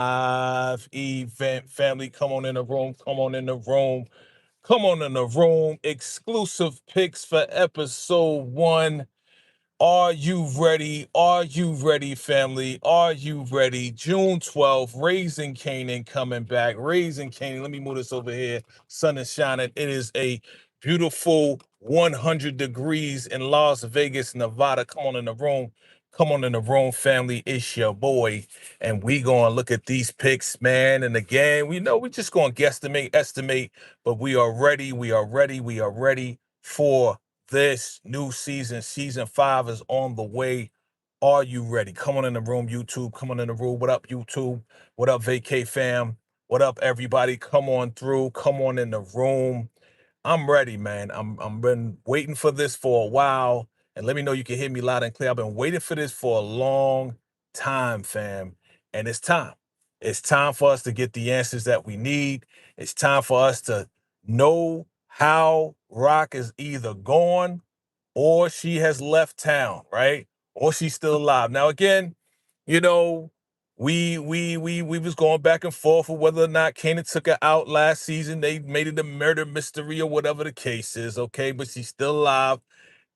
live event, family. Come on in the room. Come on in the room. Come on in the room. Exclusive picks for episode one. Are you ready? Are you ready, family? Are you ready? June 12th, Raising Kanan coming back. Raising Kanan. Let me move this over here. Sun is shining. It is a beautiful 100 degrees in Las Vegas, Nevada. Come on in the room. Come on in the room, family. It's your boy. And we going to look at these picks, man. And again, we know we just going to guesstimate, estimate, but we are ready. We are ready. We are ready for this new season. Season 5 is on the way. Are you ready? Come on in the room, YouTube. Come on in the room. What up, YouTube? What up, Vacay fam? What up, everybody? Come on through. Come on in the room. I'm ready, man. I'm been waiting for this for a while. And let me know you can hear me loud and clear. I've been waiting for this for a long time, fam. And it's time. It's time for us to get the answers that we need. It's time for us to know how Rock is either gone or she has left town, right? Or she's still alive. Now, again, you know, we was going back and forth with whether or not Kanan took her out last season. They made it a murder mystery or whatever the case is, okay? But she's still alive.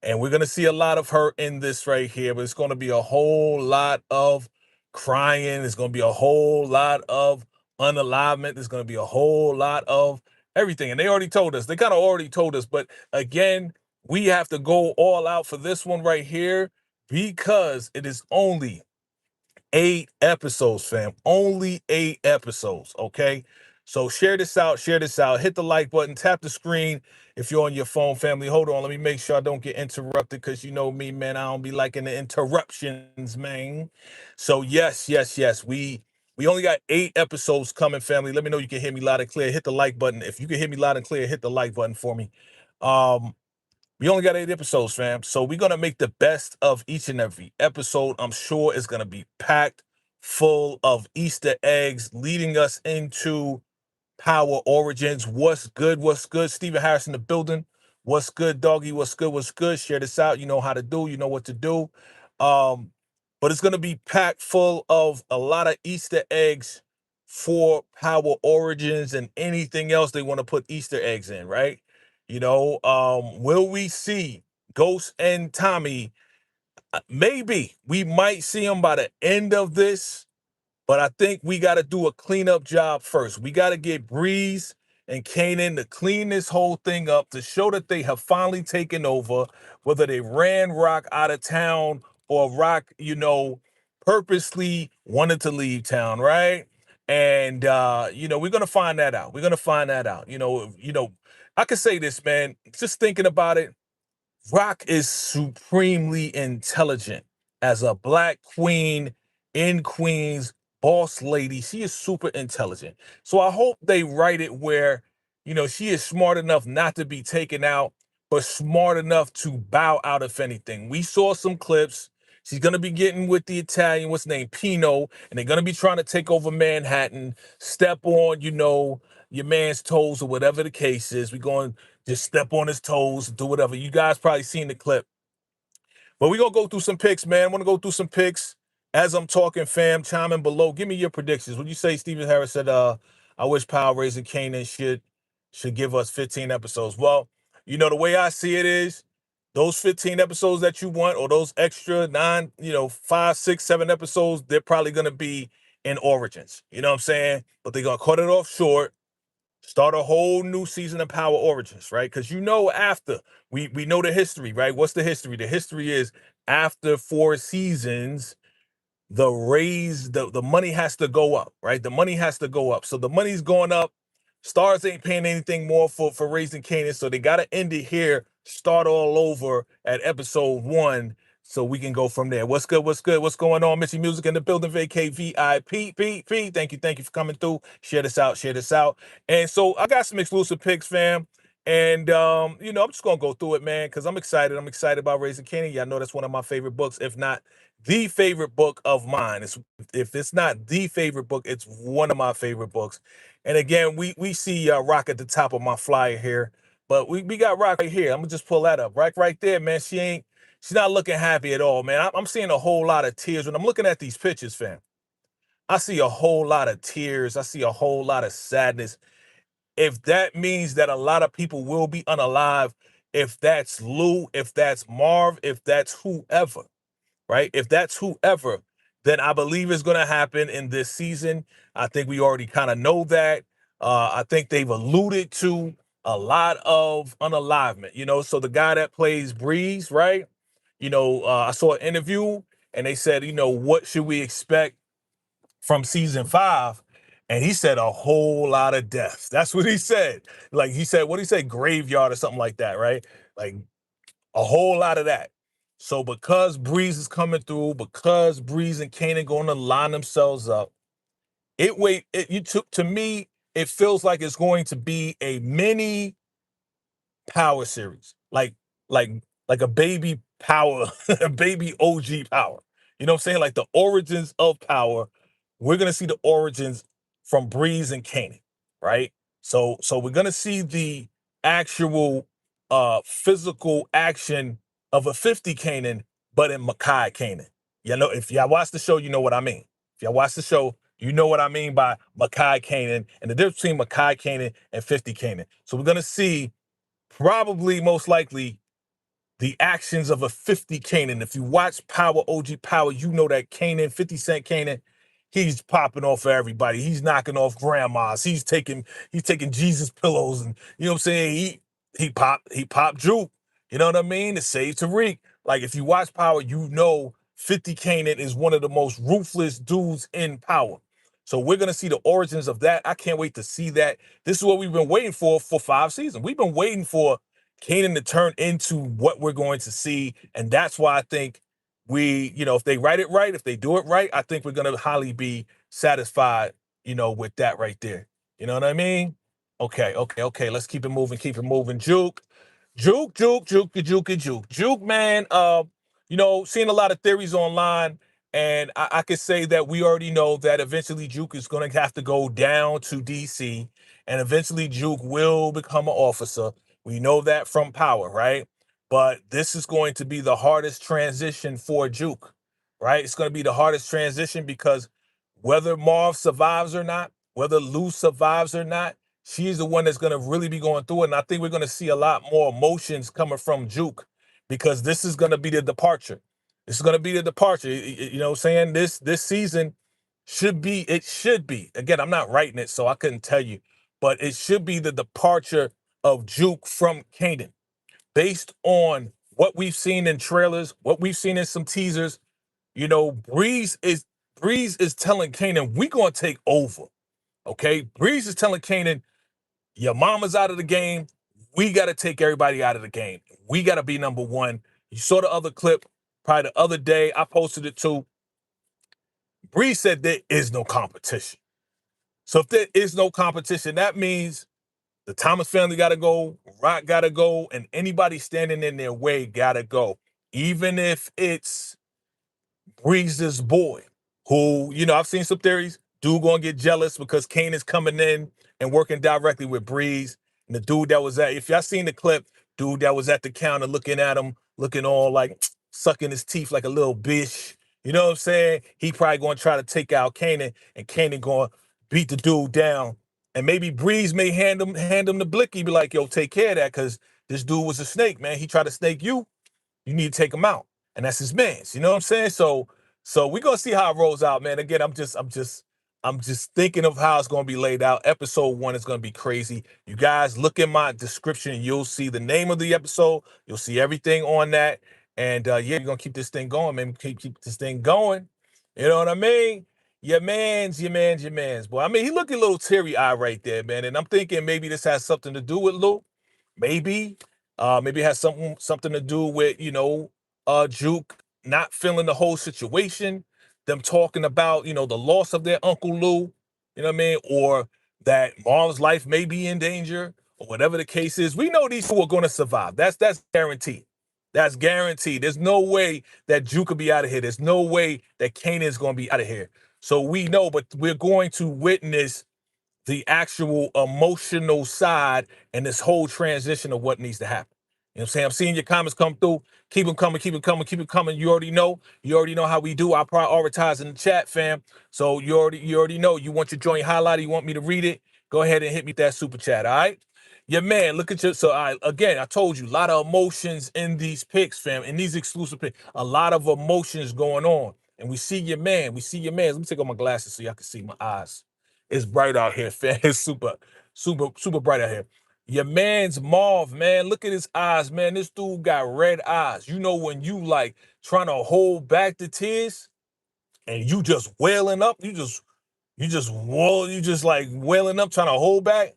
And we're gonna see a lot of her in this right here, but it's gonna be a whole lot of crying. It's gonna be a whole lot of unalivement. There's gonna be a whole lot of everything. And they already told us, they kind of already told us, but again, we have to go all out for this one right here because it is only 8 episodes, fam. Only 8 episodes, okay? So share this out, share this out. Hit the like button, tap the screen if you're on your phone, family. Hold on, let me make sure I don't get interrupted because you know me, man. I don't be liking the interruptions, man. So yes. We only got 8 episodes coming, family. Let me know you can hear me loud and clear. Hit the like button. If you can hear me loud and clear, hit the like button for me. We only got 8 episodes, fam. So we're gonna make the best of each and every episode. I'm sure it's gonna be packed full of Easter eggs leading us into Power Origins. What's good? What's good? Stephen Harris in the building. What's good, doggy? What's good? What's good? Share this out. You know how to do. You know what to do. Um, but it's gonna be packed full of a lot of Easter eggs for Power Origins and anything else they want to put Easter eggs in, right? Will we see Ghost and Tommy? Maybe we might see them by the end of this, but I think we got to do a cleanup job first. We got to get Breeze and Kanan to clean this whole thing up to show that they have finally taken over, whether they ran Rock out of town or Rock, purposely wanted to leave town, right? And we're gonna find that out. We're gonna find that out. I could say this, man. Just thinking about it, Rock is supremely intelligent as a black queen in Queens, boss lady. She is super intelligent. So I hope they write it where, she is smart enough not to be taken out, but smart enough to bow out if anything. We saw some clips. She's going to be getting with the Italian, what's his name, Pino, and they're going to be trying to take over Manhattan, step on, your man's toes or whatever the case is. We're going just step on his toes, do whatever. You guys probably seen the clip. But we're going to go through some picks, man. I want to go through some picks. As I'm talking, fam, chime in below. Give me your predictions. Would you say Stephen Harris said, I wish Power Raising Kanan should give us 15 episodes? Well, the way I see it is those 15 episodes that you want or those extra 9, 5, 6, 7 episodes, they're probably going to be in Origins. You know what I'm saying? But they're going to cut it off short. Start a whole new season of Power Origins, right? Because after we know the history, right? What's the history? The history is after 4 seasons, the money has to go up, right? The money has to go up. So the money's going up. Stars ain't paying anything more for Raising Kanan, so they gotta end it here, start all over at episode 1, so we can go from there. What's good? What's good? What's going on? Missy Music in the building, VACAY-JAYTV. Thank you for coming through. Share this out, share this out. And so I got some exclusive picks, fam. And I'm just gonna go through it, man, because I'm excited. I'm excited about Raising Kanan. Y'all know that's one of my favorite books, if not the favorite book of mine. If it's not the favorite book, it's one of my favorite books. And again, we see Rock at the top of my flyer here, but we got Rock right here. I'm gonna just pull that up. Right there, man. She's not looking happy at all, man. I'm seeing a whole lot of tears when I'm looking at these pictures, fam. I see a whole lot of tears. I see a whole lot of sadness. If that means that a lot of people will be unalive, if that's Lou, if that's Marv, if that's whoever, right? If that's whoever, then I believe it's going to happen in this season. I think we already kind of know that. I think they've alluded to a lot of unalivement, So the guy that plays Breeze, right? I saw an interview and they said, what should we expect from season 5? And he said a whole lot of deaths. That's what he said. Like he said, what did he say? Graveyard or something like that, right? Like a whole lot of that. So because Breeze is coming through, because Breeze and Kanan going to line themselves up, you took to me, it feels like it's going to be a mini Power series, like like a baby Power, a baby OG Power. You know what I'm saying? Like the origins of Power. We're gonna see the origins from Breeze and Kanan, right? So we're gonna see the actual physical action of a 50 Kanan, but in Makai Kanan. If y'all watch the show, you know what I mean. If y'all watch the show, you know what I mean by Makai Kanan and the difference between Makai Kanan and 50 Kanan. So we're gonna see probably most likely the actions of a 50 Kanan. If you watch Power, OG Power, you know that Kanan, 50 Cent Kanan, he's popping off everybody. He's knocking off grandmas. He's taking Jesus pillows, and you know what I'm saying? He popped Juke. You know what I mean? To save Tariq. Like if you watch Power, you know 50 Kanan is one of the most ruthless dudes in Power. So we're gonna see the origins of that. I can't wait to see that. This is what we've been waiting for 5 seasons. We've been waiting for Kanan to turn into what we're going to see. And that's why I think if they write it right, if they do it right, I think we're going to highly be satisfied, with that right there. You know what I mean? Okay. Let's keep it moving. Juke, man. Seeing a lot of theories online. And I could say that we already know that eventually Juke is going to have to go down to DC, and eventually Juke will become an officer. We know that from Power, right? But this is going to be the hardest transition for Juke, right? It's going to be the hardest transition because whether Marv survives or not, whether Lou survives or not, she's the one that's going to really be going through it. And I think we're going to see a lot more emotions coming from Juke because this is going to be the departure. This is going to be the departure. You know what I'm saying? This season should be. Again, I'm not writing it, so I couldn't tell you, but it should be the departure of Juke from Kanan, based on what we've seen in trailers, what we've seen in some teasers. Breeze is telling Kanan, we gonna take over. Okay, Breeze is telling Kanan, your mama's out of the game. We gotta take everybody out of the game. We gotta be number one. You saw the other clip probably the other day. I posted it too. Breeze said there is no competition. So if there is no competition, that means the Thomas family got to go, Rock got to go, and anybody standing in their way got to go. Even if it's Breeze's boy, who, I've seen some theories, dude gonna get jealous because Kane is coming in and working directly with Breeze. And the dude that was if y'all seen the clip, dude that was at the counter looking at him, looking all like sucking his teeth like a little bitch. You know what I'm saying? He probably gonna try to take out Kanan, and Kanan gonna beat the dude down. And maybe Breeze may hand him the blicky, be like, yo, take care of that, because this dude was a snake, man. He tried to snake you. You need to take him out. And that's his man's. You know what I'm saying? So we're gonna see how it rolls out, man. Again, I'm just thinking of how it's gonna be laid out. Episode 1 is gonna be crazy. You guys look in my description, you'll see the name of the episode, you'll see everything on that. And yeah, we're gonna keep this thing going, man. Keep this thing going. You know what I mean? Your man's. Boy, I mean, he looking a little teary-eyed right there, man. And I'm thinking maybe this has something to do with Lou. Maybe. Maybe it has something to do with, Juke not feeling the whole situation, them talking about, the loss of their Uncle Lou, you know what I mean? Or that Marv's life may be in danger, or whatever the case is. We know these two are gonna survive. That's guaranteed. That's guaranteed. There's no way that Juke could be out of here. There's no way that Kanan's gonna be out of here. So we know, but we're going to witness the actual emotional side and this whole transition of what needs to happen. You know what I'm saying? I'm seeing your comments come through. Keep them coming, keep them coming, keep them coming. You already know. You already know how we do. I prioritize in the chat, fam. So you already know. You want your joint highlighted, you want me to read it, go ahead and hit me with that super chat, all right? Yeah, man, look at your, so again, I told you, a lot of emotions in these picks, fam, in these exclusive picks, a lot of emotions going on. And we see your man, Let me take off my glasses so y'all can see my eyes. It's bright out here, fam. It's super bright out here. Your man's Marv, man. Look at his eyes, man. This dude got red eyes. You know when you like trying to hold back the tears and you just wailing up, you just like wailing up, trying to hold back.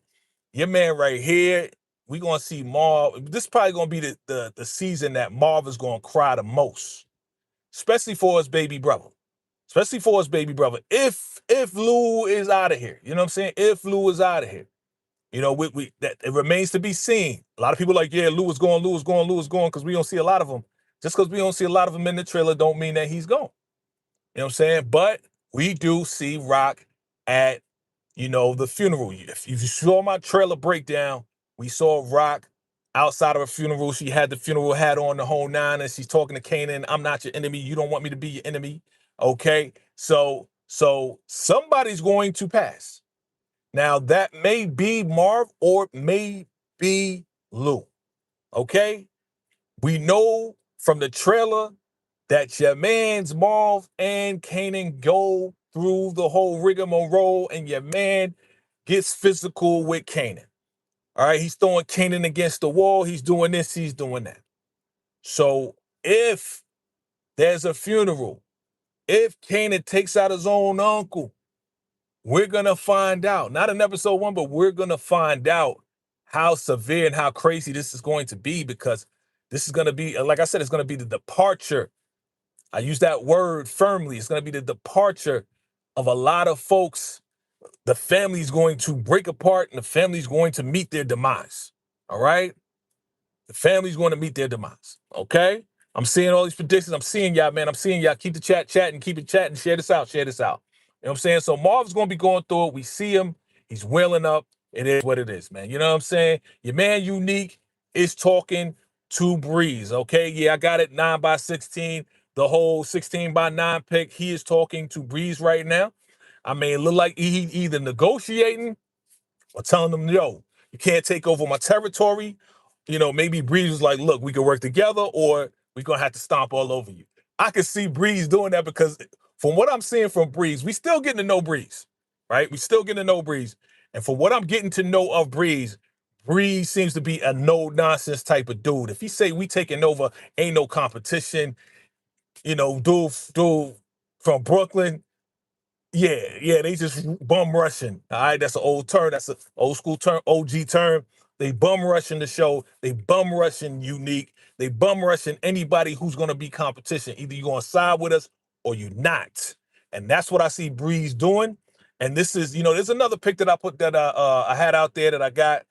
Your man right here, we gonna see Marv. This is probably gonna be the season that Marv is gonna cry the most, especially for his baby brother. Especially for his baby brother. If Lou is out of here, you know what I'm saying? If Lou is out of here. You know, that it remains to be seen. A lot of people are like, yeah, Lou is going, because we don't see a lot of them. Just because we don't see a lot of them in the trailer don't mean that he's gone. You know what I'm saying? But we do see Rock at, the funeral. If you saw my trailer breakdown, we saw Rock outside of a funeral. She had the funeral hat on, the whole nine, and she's talking to Kanan. I'm not your enemy. You don't want me to be your enemy. Okay? So somebody's going to pass. Now, that may be Marv or it may be Lou. Okay? We know from the trailer that your man's Marv and Kanan go through the whole rigmarole and your man gets physical with Kanan. All right? He's throwing Kanan against the wall. He's doing this, he's doing that. So if there's a funeral, if Kanan takes out his own uncle, we're going to find out, not in episode 1, but we're going to find out how severe and how crazy this is going to be, because this is going to be, like I said, it's going to be the departure. I use that word firmly. It's going to be the departure of a lot of folks. The family's going to break apart and the family's going to meet their demise. All right? The family's going to meet their demise. Okay? I'm seeing all these predictions. I'm seeing y'all, man. I'm seeing y'all. Keep the chat chatting. Keep it chatting. Share this out. Share this out. You know what I'm saying? So Marv's going to be going through it. We see him. He's wailing up. It is what it is, man. You know what I'm saying? Your man Unique is talking to Breeze. Okay? Yeah, I got it. 9x16. The whole 16x9 pick. He is talking to Breeze right now. I mean, it look like he either negotiating or telling them, yo, you can't take over my territory. Maybe Breeze was like, look, we can work together or we're going to have to stomp all over you. I can see Breeze doing that because from what I'm seeing from Breeze, we still getting to know Breeze, right? We still getting to know Breeze. And from what I'm getting to know of Breeze, Breeze seems to be a no-nonsense type of dude. If he say we taking over, ain't no competition, dude from Brooklyn, yeah, they just bum rushing. All right, that's an old term. That's an old school term, OG term. They bum rushing the show. They bum rushing Unique. They bum rushing anybody who's going to be competition. Either you're going to side with us or you're not. And that's what I see Breeze doing. And this is, there's another pick that I put that I had out there that I got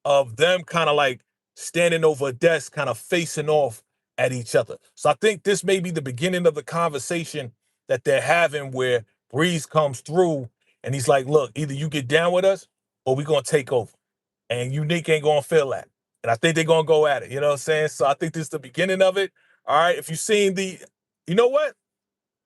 of them kind of like standing over a desk, kind of facing off at each other. So I think this may be the beginning of the conversation that they're having where Breeze comes through and he's like, look, either you get down with us or we're going to take over. And Unique ain't going to feel that. And I think they're going to go at it. You know what I'm saying? So I think this is the beginning of it. All right. If you've seen you know what?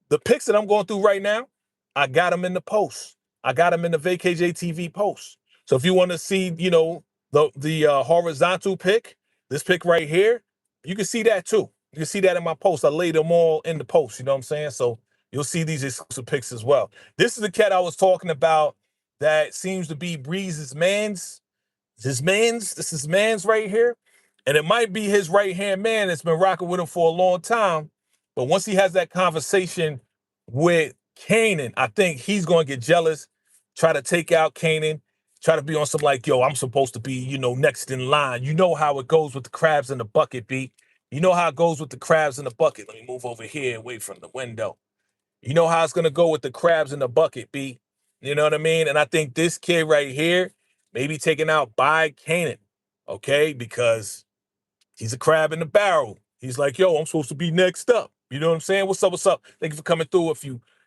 The picks that I'm going through right now, I got them in the post. I got them in the VACAY-JTV post. So if you want to see, the horizontal pick, this pick right here, you can see that too. You can see that in my post. I laid them all in the post. You know what I'm saying? So you'll see these exclusive picks as well. This is the cat I was talking about that seems to be Breeze's man's. This is man's right here. And it might be his right-hand man that's been rocking with him for a long time. But once he has that conversation with Kanan, I think he's going to get jealous, try to take out Kanan, try to be on some like, yo, I'm supposed to be, next in line. You know how it goes with the crabs in the bucket, B. You know how it goes with the crabs in the bucket. Let me move over here away from the window. You know how it's going to go with the crabs in the bucket, B. You know what I mean? And I think this kid right here may be taken out by Kanan, okay? Because he's a crab in the barrel. He's like, yo, I'm supposed to be next up. You know what I'm saying? What's up? What's up? Thank you for coming through.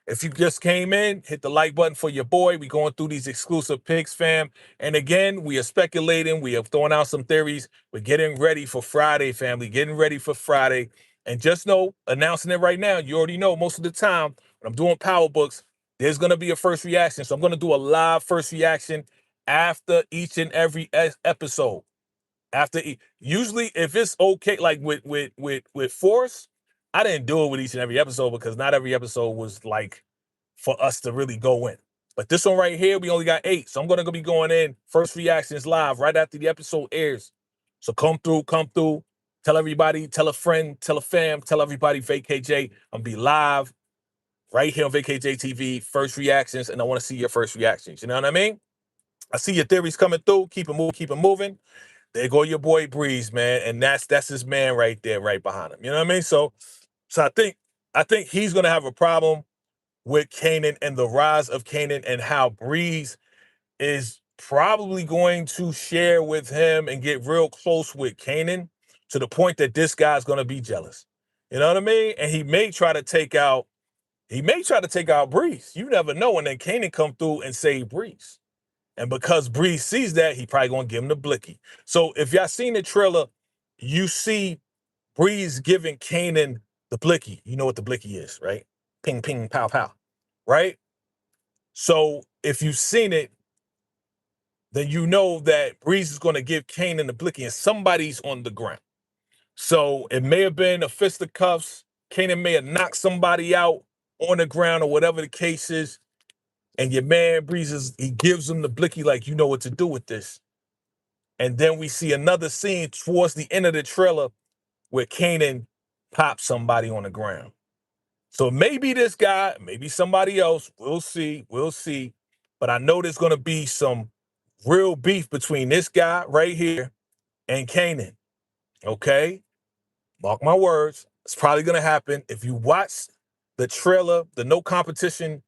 If you just came in, hit the like button for your boy. We going through these exclusive picks, fam. And again, we are speculating. We are throwing out some theories. We're getting ready for Friday, family. Getting ready for Friday. And just know, announcing it right now, you already know most of the time when I'm doing power books, there's going to be a first reaction. So I'm going to do a live first reaction after each and every episode. Usually, if it's okay, like with Force, I didn't do it with each and every episode because not every episode was like for us to really go in. But this one right here, we only got 8. So I'm gonna be going in first reactions live right after the episode airs. So come through, tell everybody, tell a friend, tell a fam, tell everybody VACAY-J. I'm gonna be live right here on VACAY-JTV, first reactions, and I want to see your first reactions. You know what I mean? I see your theories coming through. Keep it moving. There go your boy Breeze, man, and that's his man right there, right behind him. You know what I mean? So I think he's gonna have a problem with Kanan and the rise of Kanan and how Breeze is probably going to share with him and get real close with Kanan to the point that this guy's gonna be jealous. You know what I mean? And he may try to take out Breeze. You never know. And then Kanan come through and save Breeze. And because Breeze sees that, he probably gonna give him the blicky. So if y'all seen the trailer, you see Breeze giving Kanan the blicky. You know what the blicky is, right? Ping, ping, pow, pow, right? So if you've seen it, then you know that Breeze is gonna give Kanan the blicky and somebody's on the ground. So it may have been a fisticuffs. Kanan may have knocked somebody out on the ground or whatever the case is. And your man Breeze he gives him the blicky like, you know what to do with this. And then we see another scene towards the end of the trailer where Kanan pops somebody on the ground. So maybe this guy, maybe somebody else. We'll see. We'll see. But I know there's going to be some real beef between this guy right here and Kanan. Okay? Mark my words. It's probably going to happen. If you watch the trailer, the no competition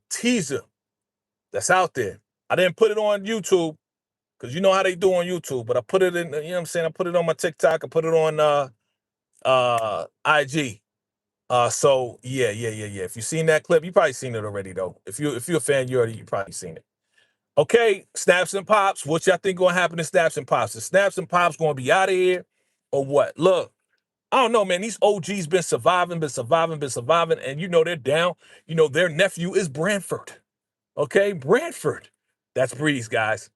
teaser that's out there, I didn't put it on YouTube because you know how they do on YouTube, but I put it in, you know what I'm saying? I put it on my TikTok, I put it on IG. So yeah. If you've seen that clip, you probably seen it already though. If you're a fan, you probably seen it. Okay, Snaps and Pops. What y'all think gonna happen to Snaps and Pops? Is Snaps and Pops gonna be out of here or what? Look, I don't know, man. These OGs been surviving, and you know they're down. You know, their nephew is Branford. Okay, Branford. That's Breeze, guys.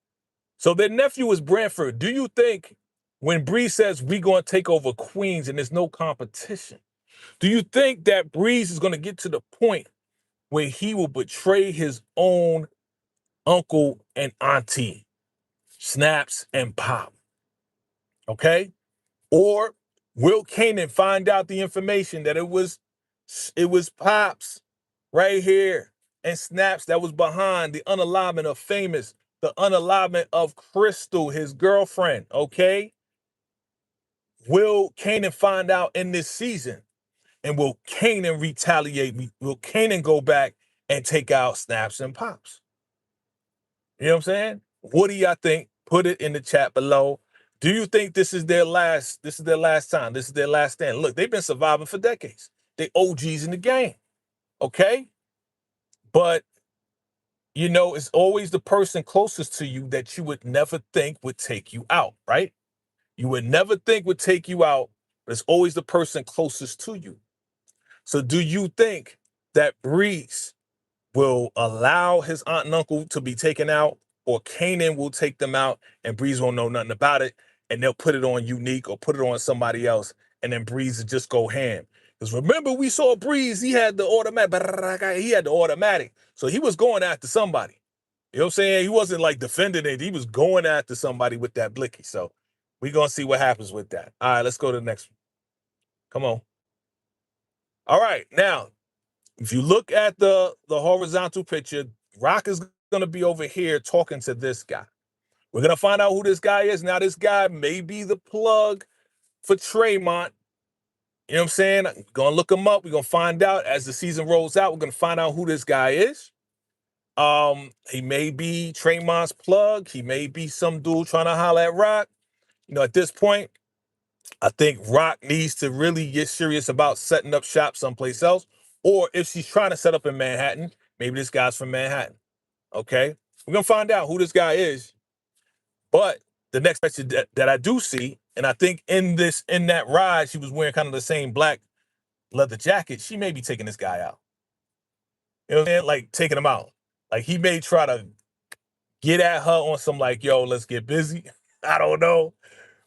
So their nephew is Branford. Do you think when Breeze says we gonna take over Queens and there's no competition, do you think that Breeze is gonna get to the point where he will betray his own uncle and auntie, Snaps and Pop? Okay? Or will Kanan find out the information that it was Pops right here and Snaps that was behind the unalignment of Famous, the unalignment of Crystal, his girlfriend, okay? Will Kanan find out in this season? And will Kanan retaliate? Will Kanan go back and take out Snaps and Pops? You know what I'm saying? What do y'all think? Put it in the chat below. Do you think this is their last time? This is their last stand? Look, they've been surviving for decades. They OGs in the game. Okay? But you know, it's always the person closest to you that you would never think would take you out, right? You would never think would take you out, but it's always the person closest to you. So do you think that Breeze will allow his aunt and uncle to be taken out, or Kanan will take them out and Breeze won't know nothing about it, and they'll put it on Unique or put it on somebody else, and then Breeze will just go ham? Because remember, we saw Breeze, he had the automatic. So he was going after somebody. You know what I'm saying? He wasn't like defending it. He was going after somebody with that blicky. So we're going to see what happens with that. All right, let's go to the next one. Come on. All right, now, if you look at the horizontal picture, Rock is going to be over here talking to this guy. We're going to find out who this guy is. Now, this guy may be the plug for Tremont. You know what I'm saying? We're going to look him up. We're going to find out as the season rolls out. We're going to find out who this guy is. He may be Tremont's plug. He may be some dude trying to holler at Rock. You know, at this point, I think Rock needs to really get serious about setting up shop someplace else, Or if she's trying to set up in Manhattan, maybe this guy's from Manhattan. Okay? We're going to find out who this guy is. But the next picture that I do see, and I think in that ride, she was wearing kind of the same black leather jacket. She may be taking this guy out. You know what I'm saying? Like taking him out. Like he may try to get at her on some like, yo, let's get busy. I don't know.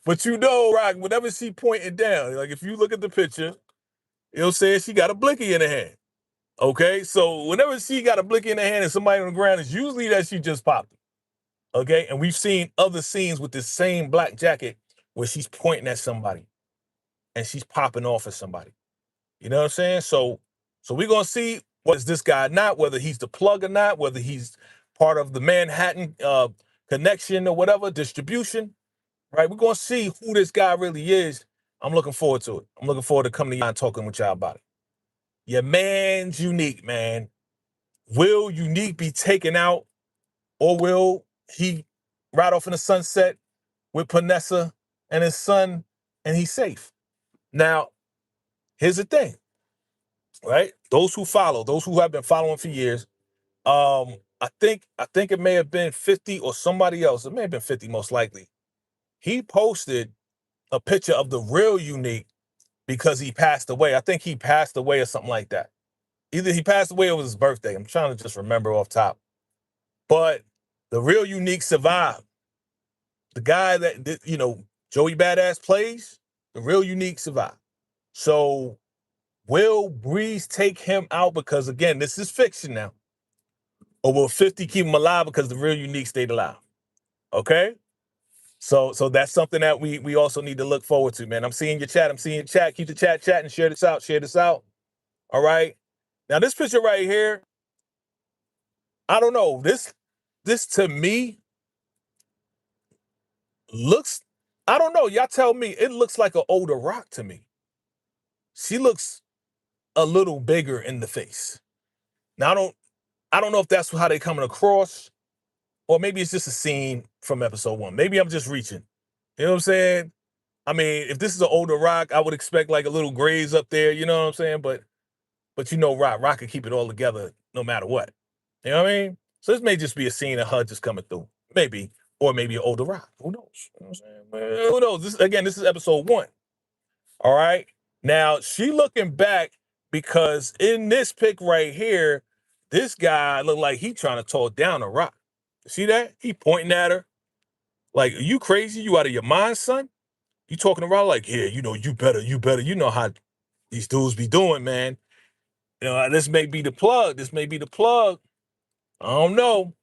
But you know, Rock, whenever she pointing down, like if you look at the picture, you know what I'm saying? She got a blicky in her hand. Okay? So whenever she got a blicky in her hand and somebody on the ground, it's usually that she just popped it. Okay? And we've seen other scenes with this same black jacket where she's pointing at somebody and she's popping off at somebody. You know what I'm saying? So we're gonna see what is this guy not, whether he's the plug or not, whether he's part of the Manhattan connection or whatever, distribution, right? We're gonna see who this guy really is. I'm looking forward to it. I'm looking forward to coming to y'all and talking with y'all about it. Your man's Unique, man. Will Unique be taken out, or will he ride off in the sunset with Panessa and his son, and he's safe? Now, here's the thing, right? Those who have been following for years, I think it may have been 50 or somebody else. It may have been 50 most likely. He posted a picture of the real Unique because he passed away. I think he passed away or something like that. Either he passed away or it was his birthday. I'm trying to just remember off top. But the real Unique survived. The guy that, Joey Badass plays, the real Unique survived. So will Breeze take him out? Because again, this is fiction now. Or will 50 keep him alive because the real Unique stayed alive? Okay? So that's something that we also need to look forward to, man. I'm seeing your chat. Keep the chat chatting. Share this out. All right? Now, this picture right here, I don't know. This to me looks, I don't know. Y'all tell me. It looks like an older Rock to me. She looks a little bigger in the face. Now, I don't know if that's how they coming across, or maybe it's just a scene from episode 1. Maybe I'm just reaching. You know what I'm saying? I mean, if this is an older Rock, I would expect like a little grays up there, you know what I'm saying? But Rock could keep it all together no matter what. You know what I mean? So this may just be a scene of her just coming through. Maybe. Or maybe an older Rock. Who knows? You know what I'm saying? Well, who knows? This is episode 1. All right. Now she looking back because in this pic right here, this guy looked like he trying to talk down a Rock. See that? He pointing at her. Like, are you crazy? You out of your mind, son? You talking around like, yeah, you better. You know how these dudes be doing, man. This may be the plug. I don't know.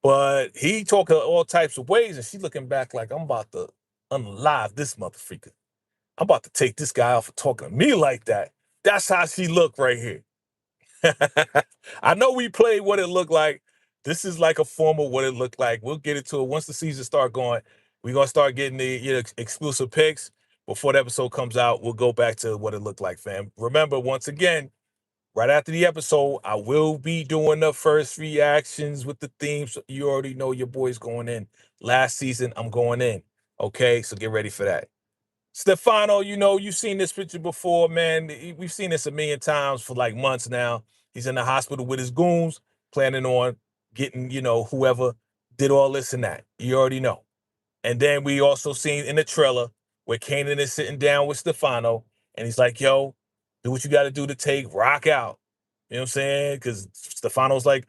But he talking all types of ways, and she looking back like, I'm about to unalive this motherfucker. I'm about to take this guy off for talking to me like that. That's how she look right here. I know we played what it looked like. This is like a form of what it looked like. We'll get into it once the season start going. We're gonna start getting the exclusive picks before the episode comes out. We'll go back to what it looked like, fam. Remember, once again, right after the episode, I will be doing the first reactions with the themes. So you already know your boy's going in. Last season, I'm going in. Okay, so get ready for that. Stefano, you've seen this picture before, man. We've seen this a million times for like months now. He's in the hospital with his goons, planning on getting, whoever did all this and that. You already know. And then we also seen in the trailer where Kanan is sitting down with Stefano, and he's like, yo, do what you got to do to take Rock out. You know what I'm saying? Because Stefano's like,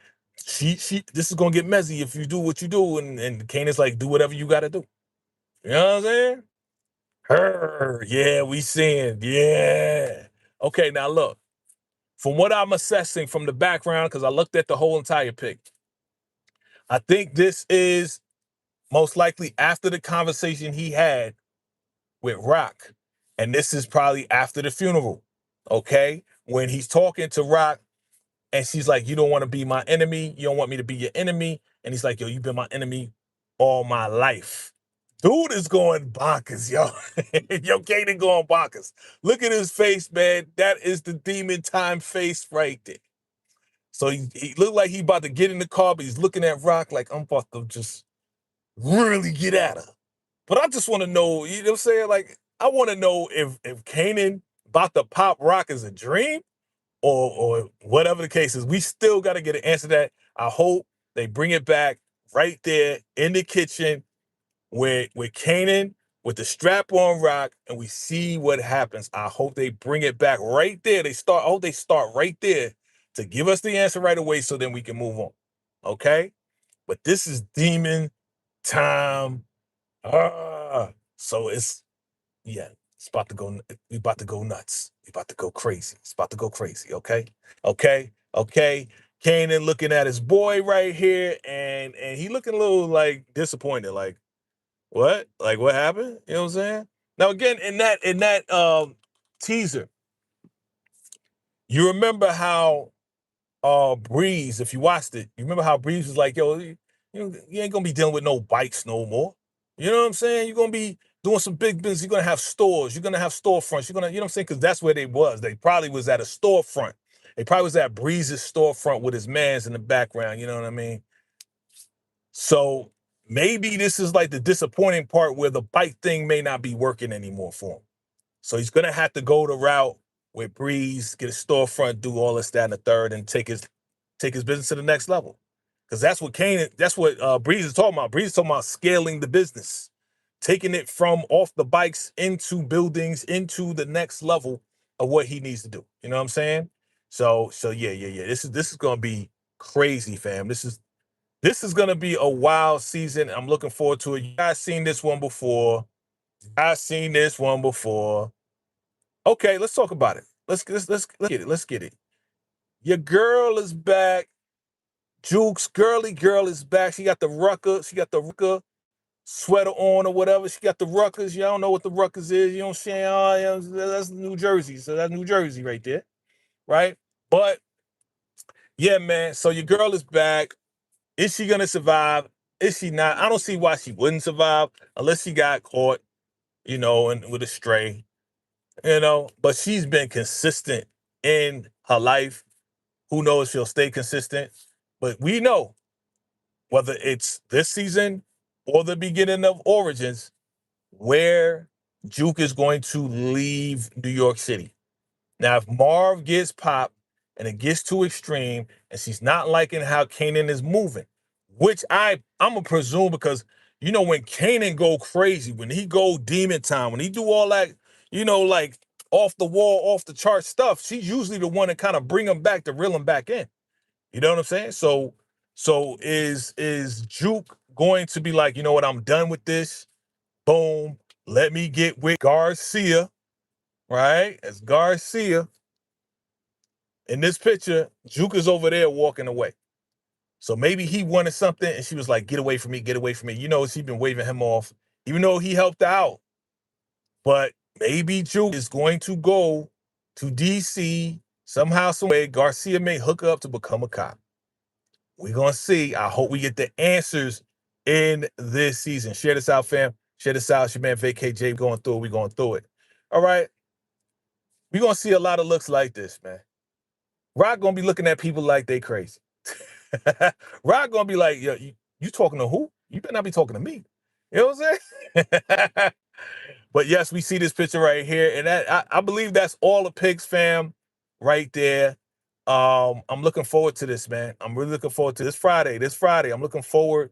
this is going to get messy if you do what you do. And Kanan's like, do whatever you got to do. You know what I'm saying? Yeah, we seeing, yeah. Okay, now look, from what I'm assessing from the background, because I looked at the whole entire pic, I think this is most likely after the conversation he had with Rock, and this is probably after the funeral, okay? When he's talking to Rock, and she's like, you don't want to be my enemy, you don't want me to be your enemy, and he's like, yo, you've been my enemy all my life. Dude is going bonkers, yo. Yo, Kanan going bonkers. Look at his face, man. That is the demon time face right there. So he looked like he about to get in the car, but he's looking at Rock like, I'm about to just really get at her. But I just want to know, you know what I'm saying? Like, I want to know if Kanan about to pop Rock is a dream, or whatever the case is. We still got to get an answer to that. I hope they bring it back right there in the kitchen with Kanan with the strap-on rock, and we see what happens. I hope they bring it back right there. I hope they start right there to give us the answer right away so then we can move on. Okay? But this is demon time. So yeah, it's about to go. We about to go nuts. We about to go crazy. It's about to go crazy. Okay, okay. Kanan looking at his boy right here, and he looking a little like disappointed. Like what? Like what happened? You know what I'm saying? Now again, in that teaser, you remember how Breeze, if you watched it, you remember how Breeze was like, yo, you ain't gonna be dealing with no bikes no more. You know what I'm saying? You're gonna be doing some big business. You're gonna have stores. You're gonna have storefronts. You're gonna, you know what I'm saying? Because that's where they was. They probably was at a storefront. They probably was at Breeze's storefront with his mans in the background. You know what I mean? So maybe this is like the disappointing part where the bike thing may not be working anymore for him. So he's gonna have to go the route with Breeze, get a storefront, do all this, that, and the third, and take his business to the next level. Because that's what Breeze is talking about. Breeze is talking about scaling the business, taking it from off the bikes into buildings, into the next level of what he needs to do. You know what I'm saying? So yeah. This is gonna be crazy, fam. This is gonna be a wild season. I'm looking forward to it. You guys seen this one before. I've seen this one before. Okay, let's talk about it. Let's get it. Let's get it. Your girl is back. Juke's girly girl is back. She got the rucker. She got the rucker sweater on or whatever. She got the ruckers. Y'all don't know what the ruckers is. You know what I'm saying? Oh, yeah, that's New Jersey. So that's New Jersey right there. Right? But yeah, man. So your girl is back. Is she gonna survive? Is she not? I don't see why she wouldn't survive unless she got caught, and with a stray, But she's been consistent in her life. Who knows if she'll stay consistent? But we know whether it's this season or the beginning of Origins, where Juke is going to leave New York City. Now, if Marv gets popped and it gets too extreme and she's not liking how Kanan is moving, which I'm gonna presume because when Kanan go crazy, when he go demon time, when he do all that, like off the wall, off the chart stuff, she's usually the one to kind of bring him back to reel him back in. You know what I'm saying? So is Juke going to be like, you know what, I'm done with this. Boom. Let me get with Garcia, right? As Garcia. In this picture, Juke is over there walking away. So maybe he wanted something and she was like, get away from me, get away from me. She's been waving him off, even though he helped out. But maybe Juke is going to go to DC somehow, some way. Garcia may hook up to become a cop. We're going to see. I hope we get the answers in this season. Share this out, fam. Share this out. It's your man, VACAY-JTV, going through it. We're going through it. All right. We're going to see a lot of looks like this, man. Rock going to be looking at people like they crazy. Rock going to be like, yo, you talking to who? You better not be talking to me. You know what I'm saying? But yes, we see this picture right here. And I believe that's all the pics, fam, right there. I'm looking forward to this, man. I'm really looking forward to this Friday. I'm looking forward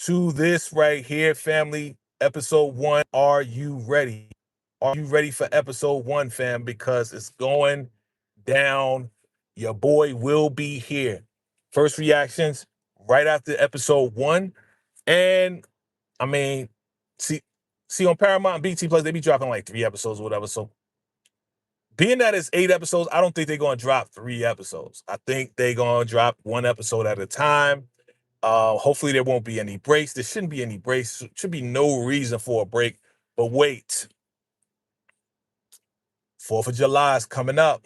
to this right here, family. Episode 1. Are you ready? Are you ready for episode 1, fam? Because it's going down. Your boy will be here. First reactions right after episode 1. And I mean, see on Paramount BT Plus, they be dropping like 3 episodes or whatever. So being that it's 8 episodes, I don't think they're going to drop 3 episodes. I think they're going to drop 1 episode at a time. Hopefully there won't be any breaks. There shouldn't be any breaks. Should be no reason for a break. But wait, 4th of July is coming up.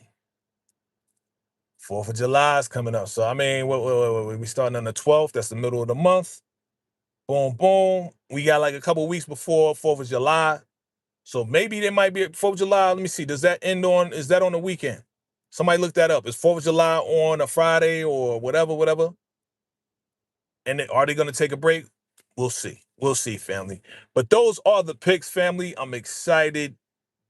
4th of July is coming up. So, I mean, we starting on the 12th. That's the middle of the month. Boom, boom. We got like a couple weeks before 4th of July. So maybe there might be a 4th of July. Let me see. Is that on the weekend? Somebody look that up. Is 4th of July on a Friday or whatever? And are they going to take a break? We'll see. We'll see, family. But those are the picks, family. I'm excited.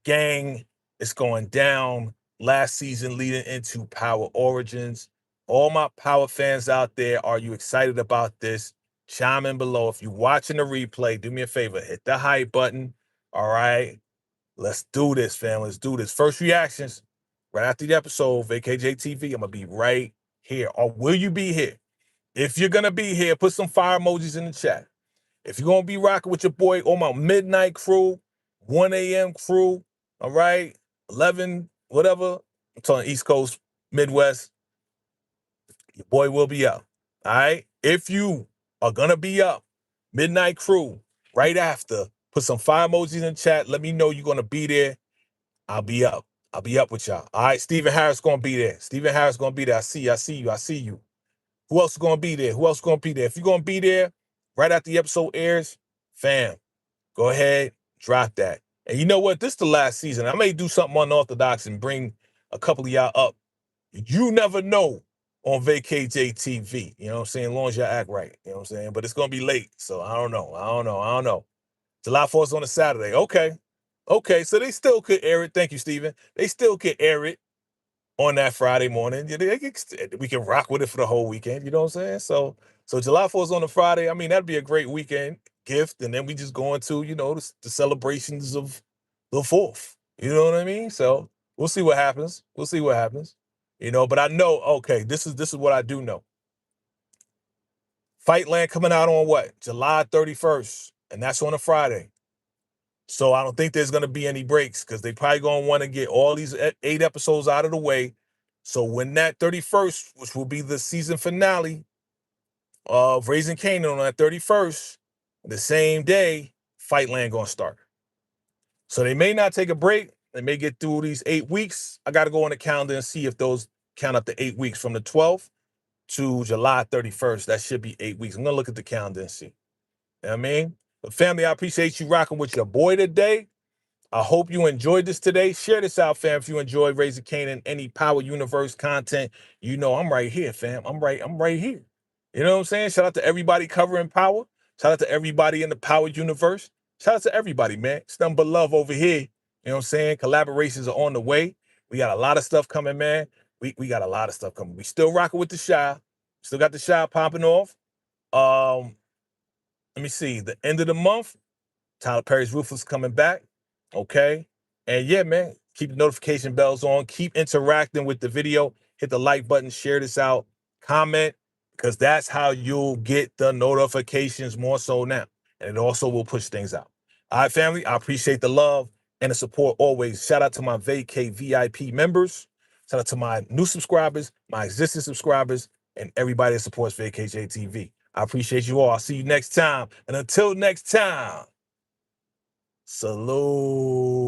Gang, it's going down. last season leading into Power Origins. All my Power fans out there, are you excited about this? Chime in below. If you're watching the replay, do me a favor, hit the hype button. All right. Let's do this, fam. Let's do this. First reactions right after the episode, VACAY-JayTV. I'm going to be right here. Or will you be here? If you're going to be here, put some fire emojis in the chat. If you're going to be rocking with your boy on my midnight crew, 1 a.m. crew, all right, 11, whatever, I'm talking East Coast, Midwest, your boy will be up. All right? If you are going to be up, midnight crew, right after, put some fire emojis in the chat. Let me know you're going to be there. I'll be up. I'll be up with y'all. All right, Stephen Harris going to be there. Stephen Harris going to be there. I see you. I see you. I see you. Who else is going to be there? Who else is going to be there? If you're going to be there right after the episode airs, fam, go ahead, drop that. And you know what? This is the last season. I may do something unorthodox and bring a couple of y'all up. You never know on VACAY-JayTV. You know what I'm saying? As long as y'all act right. You know what I'm saying? But it's going to be late. So I don't know. July 4th on a Saturday. Okay. So they still could air it. Thank you, Steven. They still could air it on that Friday morning. We can rock with it for the whole weekend. You know what I'm saying? So July 4th on a Friday. I mean, that'd be a great weekend gift. And then we just go into, the celebrations of the 4th. You know what I mean? So we'll see what happens. But I know, okay, this is what I do know. Fightland coming out on what? July 31st. And that's on a Friday. So I don't think there's going to be any breaks because they probably going to want to get all these 8 episodes out of the way. So when that 31st, which will be the season finale of Raising Kanan on that 31st, the same day, Fightland going to start. So they may not take a break. They may get through these 8 weeks. I got to go on the calendar and see if those count up to 8 weeks from the 12th to July 31st. That should be 8 weeks. I'm going to look at the calendar and see. You know what I mean? But family, I appreciate you rocking with your boy today. I hope you enjoyed this today. Share this out, fam. If you enjoyed Raising Kanan, any Power Universe content, I'm right here, fam. I'm right here. You know what I'm saying? Shout out to everybody covering Power. Shout out to everybody in the Power Universe. Shout out to everybody, man. It's nothing but love over here. You know what I'm saying? Collaborations are on the way. We got a lot of stuff coming, man. We got a lot of stuff coming. We still rocking with the Shy. Still got the Shy popping off. Let me see. The end of the month, Tyler Perry's Ruthless coming back. Okay. And yeah, man, keep the notification bells on. Keep interacting with the video. Hit the like button. Share this out. Comment, because that's how you'll get the notifications more so now. And it also will push things out. All right, family. I appreciate the love and the support always. Shout out to my VACAY VIP members. Shout out to my new subscribers, my existing subscribers, and everybody that supports VACAY-JayTV. I appreciate you all. I'll see you next time. And until next time, salute.